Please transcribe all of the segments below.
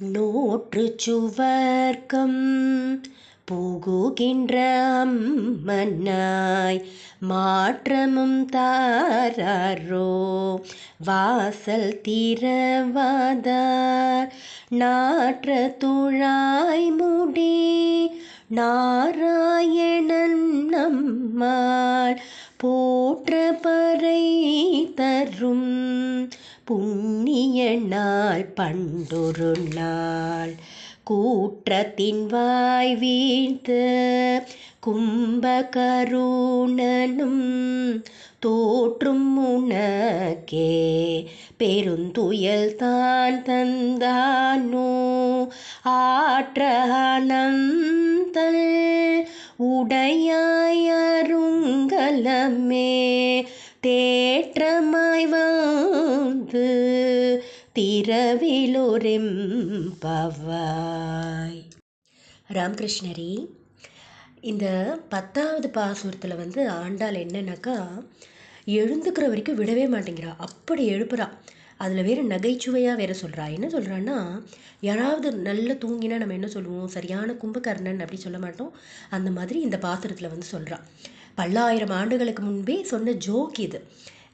நூற்று சுவர்க்கம் புகுகின்ற அம்மனாய் மாற்றமும் தாராரோ வாசல் திறவாதார் நாற்ற துழாய் முடி நாராயணன் நம்மால் போற்ற பறை தரும் புண்ணிய நாள் பண்டொரு நாள் கூற்றத்தின் வாய் வீழ்த்த கும்பகருணனும் தோற்றும் உனக்கே பெருந்துயல் தான் தந்தானோ ஆற்ற அனந்தல் உடையாய் அருங்கலமே தேற்றமாய் வந்து திரவிலொரெம்பவாய். ராமகிருஷ்ணரி, இந்த 10வது பாசுரத்தில் ஆண்டாள் என்னன்னாக்கா எழுந்துக்கிற வரைக்கும் விடவே மாட்டேங்கிறா. அப்படி எழுப்புறா. அதில் வேறு நகைச்சுவையாக வேறு சொல்கிறா. என்ன சொல்கிறான்னா, யாராவது நல்லா தூங்கினா நம்ம என்ன சொல்லுவோம், சரியான கும்பகர்ணன் அப்படி சொல்ல மாட்டோம். அந்த மாதிரி இந்த பாசுரத்தில் சொல்கிறா. பல்லாயிரம் ஆண்டுகளுக்கு முன்பே சொன்ன ஜோக் இது.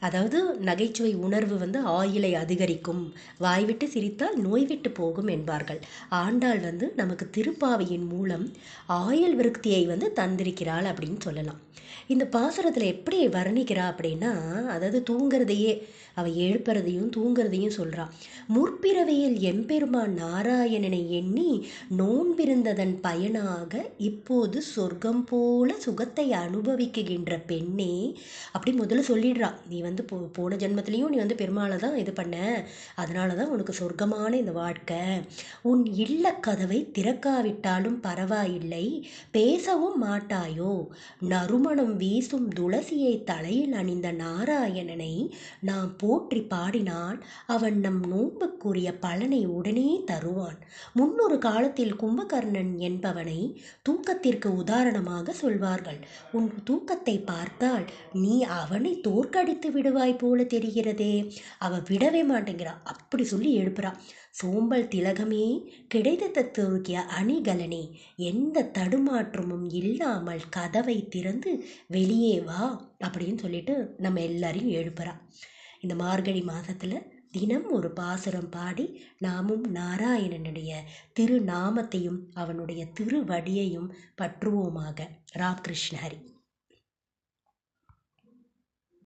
அதாவது நகைச்சுவை உணர்வு ஆயுளை அதிகரிக்கும், வாய்விட்டு சிரித்தால் நோய் விட்டு போகும் என்பார்கள். ஆண்டாள் நமக்கு திருப்பாவையின் மூலம் ஆயுள் விருத்தியை தந்திருக்கிறாள் அப்படின்னு சொல்லலாம். இந்த பாசுரத்தில் எப்படி வர்ணிக்கிறா அப்படின்னா, அதாவது தூங்கிறதையே அவள் எழுப்புறதையும் தூங்கிறதையும் சொல்கிறா. முற்பிறவையில் எம்பெருமான் நாராயணனை எண்ணி நோன்பிருந்ததன் பயனாக இப்போது சொர்க்கம் போல சுகத்தை அனுபவிக்குகின்ற பெண்ணே அப்படி முதல்ல சொல்லிடுறா. நீ போன ஜென்மத்திலையும் நீ பெருமாளை தான் இது பண்ண, அதனால தான் உனக்கு சொர்க்கமான இந்த வாழ்க்கை. உன் இல்ல கதவை திறக்காவிட்டாலும் பரவாயில்லை, பேசவும் மாட்டாயோ. நறுமணம் வீசும் துளசியை தலையில் அணிந்த நாராயணனை நாம் போற்றி பாடினால் அவன் நம் நோன்புக்குரிய பலனை உடனே தருவான். முன்னொரு காலத்தில் கும்பகர்ணன் என்பவனை தூக்கத்திற்கு உதாரணமாக சொல்வார்கள். உன் தூக்கத்தை பார்த்தால் நீ அவனை தோற்கடித்து விடுவாய் போல தெரிகிறதே. அவ விடவே மாட்டேங்கிறா. அப்படி சொல்லி எழுப்புறா. சோம்பல் திலகமே, கிடைத்த தூக்கிய அணிகலனே, எந்த தடுமாற்றமும் இல்லாமல் கதவை திறந்து வெளியே வா அப்படின்னு சொல்லிட்டு நம்ம எல்லாரையும் எழுப்புறா. இந்த மார்கழி மாதத்தில் தினம் ஒரு பாசுரம் பாடி நாமும் நாராயணனுடைய திருநாமத்தையும் அவனுடைய திருவடியையும் பற்றுவோமாக. ராமகிருஷ்ண ஹரி.